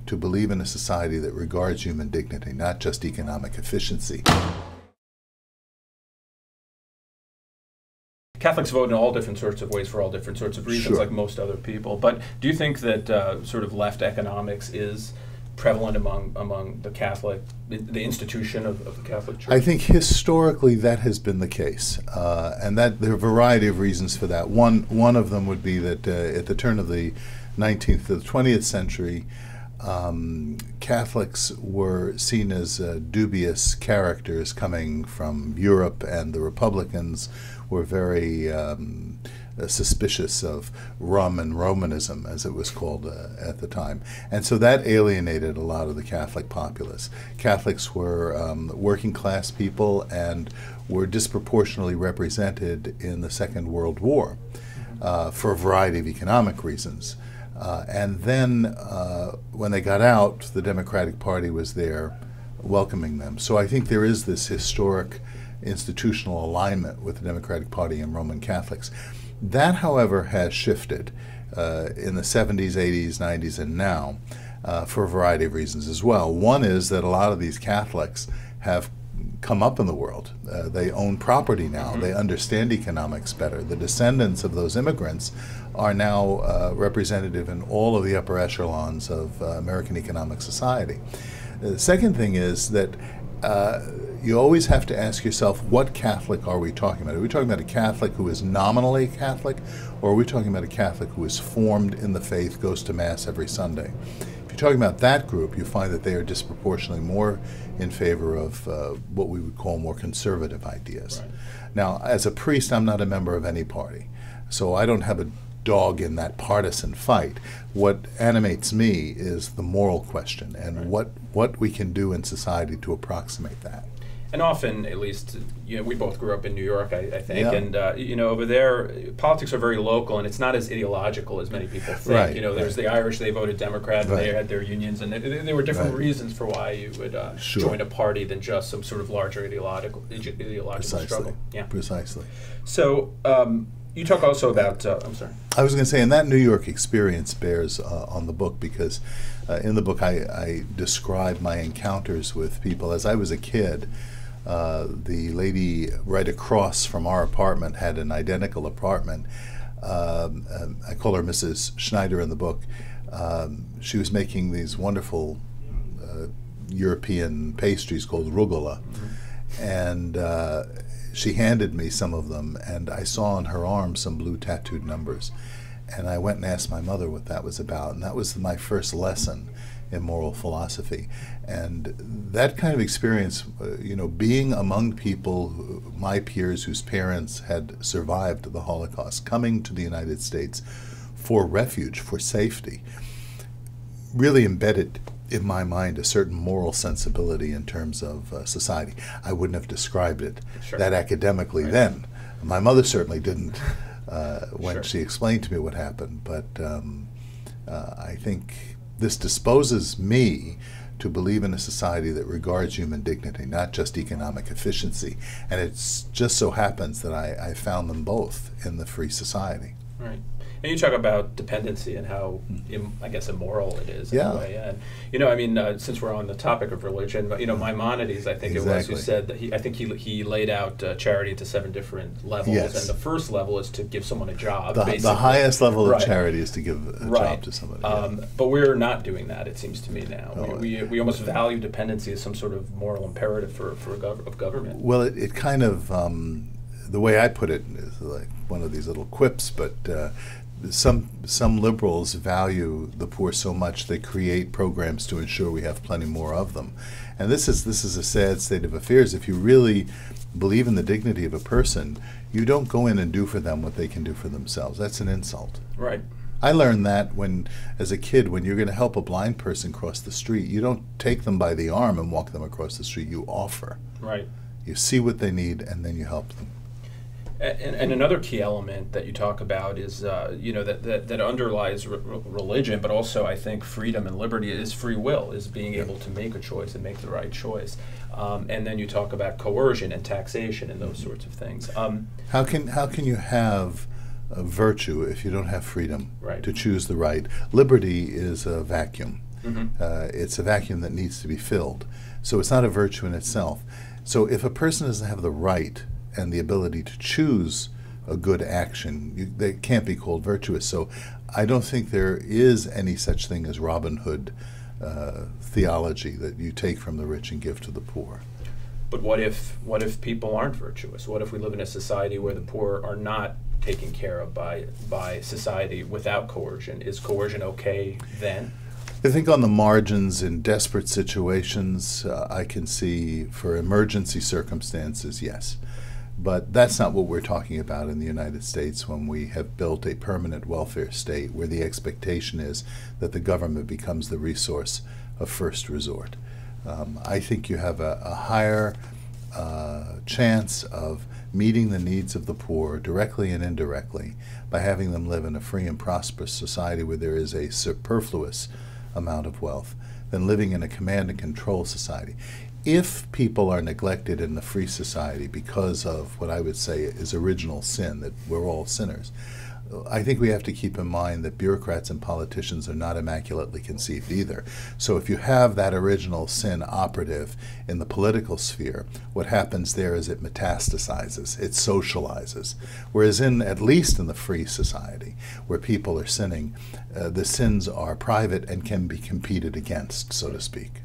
to believe in a society that regards human dignity, not just economic efficiency. Catholics vote in all different sorts of ways for all different sorts of reasons, Sure. like most other people. But do you think that sort of left economics is prevalent among the Catholic, the institution of the Catholic Church? I think historically that has been the case, and that there are a variety of reasons for that. One of them would be that at the turn of the 19th to the 20th century, Catholics were seen as dubious characters coming from Europe, and the Republicans were very suspicious of rum and Romanism, as it was called at the time. And so that alienated a lot of the Catholic populace. Catholics were working class people and were disproportionately represented in the Second World War for a variety of economic reasons. And then when they got out, the Democratic Party was there welcoming them. So I think there is this historic institutional alignment with the Democratic Party and Roman Catholics. That, however, has shifted in the 70s, 80s, 90s, and now for a variety of reasons as well. One is that a lot of these Catholics have come up in the world. They own property now. They understand economics better. The descendants of those immigrants are now representative in all of the upper echelons of American economic society. The second thing is that you always have to ask yourself, what Catholic are we talking about? Are we talking about a Catholic who is nominally Catholic, or are we talking about a Catholic who is formed in the faith, goes to Mass every Sunday? If you're talking about that group, you find that they are disproportionately more in favor of what we would call more conservative ideas. Right. Now, as a priest, I'm not a member of any party, so I don't have a dog in that partisan fight. What animates me is the moral question and what we can do in society to approximate that. And often, at least, we both grew up in New York, I think, Yeah. and over there, politics are very local, and it's not as ideological as many people think. Right, There's the Irish; they voted Democrat, and they had their unions, and there were different reasons for why you would join a party than just some sort of larger ideological struggle. Yeah, Precisely. So you talk also about. I'm sorry. I was going to say, and that New York experience bears on the book, because in the book I describe my encounters with people. As I was a kid, the lady right across from our apartment had an identical apartment. I call her Mrs. Schneider in the book. She was making these wonderful European pastries called rucola, and she handed me some of them, and I saw on her arm some blue tattooed numbers. And I went and asked my mother what that was about, and that was my first lesson in moral philosophy. And that kind of experience, being among people, my peers whose parents had survived the Holocaust, coming to the United States for refuge, for safety, really embedded in my mind a certain moral sensibility in terms of society. I wouldn't have described it that academically then. My mother certainly didn't when she explained to me what happened, but I think this disposes me to believe in a society that regards human dignity, not just economic efficiency. And it just so happens that I found them both in the free society. Right. And you talk about dependency and how, I guess, immoral it is in a way. And since we're on the topic of religion, Maimonides, I think it was, who said that he laid out charity into 7 different levels, and the first level is to give someone a job. The highest level of charity is to give a job to somebody. But we're not doing that, it seems to me now. We almost value dependency as some sort of moral imperative for government. Well, it kind of, the way I put it is like one of these little quips, but some liberals value the poor so much they create programs to ensure we have plenty more of them. And this is a sad state of affairs. If you really believe in the dignity of a person, you don't go in and do for them what they can do for themselves. That's an insult. Right. I learned that as a kid, when you're going to help a blind person cross the street, you don't take them by the arm and walk them across the street. You offer. Right. You see what they need, and then you help them. And another key element that you talk about is, that underlies religion, but also I think freedom and liberty is free will, is being able to make a choice and make the right choice. And then you talk about coercion and taxation and those sorts of things. How can you have virtue if you don't have freedom to choose the right? Liberty is a vacuum. It's a vacuum that needs to be filled. So it's not a virtue in itself. So if a person doesn't have the right and the ability to choose a good action, they can't be called virtuous. So I don't think there is any such thing as Robin Hood theology that you take from the rich and give to the poor. But what if people aren't virtuous? What if we live in a society where the poor are not taken care of by society without coercion? Is coercion okay then? I think on the margins in desperate situations, I can see for emergency circumstances, yes. But that's not what we're talking about in the United States when we have built a permanent welfare state where the expectation is that the government becomes the resource of first resort. I think you have a higher chance of meeting the needs of the poor directly and indirectly by having them live in a free and prosperous society where there is a superfluous amount of wealth than living in a command and control society. If people are neglected in the free society because of what I would say is original sin, that we're all sinners, I think we have to keep in mind that bureaucrats and politicians are not immaculately conceived either. So if you have that original sin operative in the political sphere, what happens there is it metastasizes, it socializes. Whereas at least in the free society, where people are sinning, the sins are private and can be competed against, so to speak.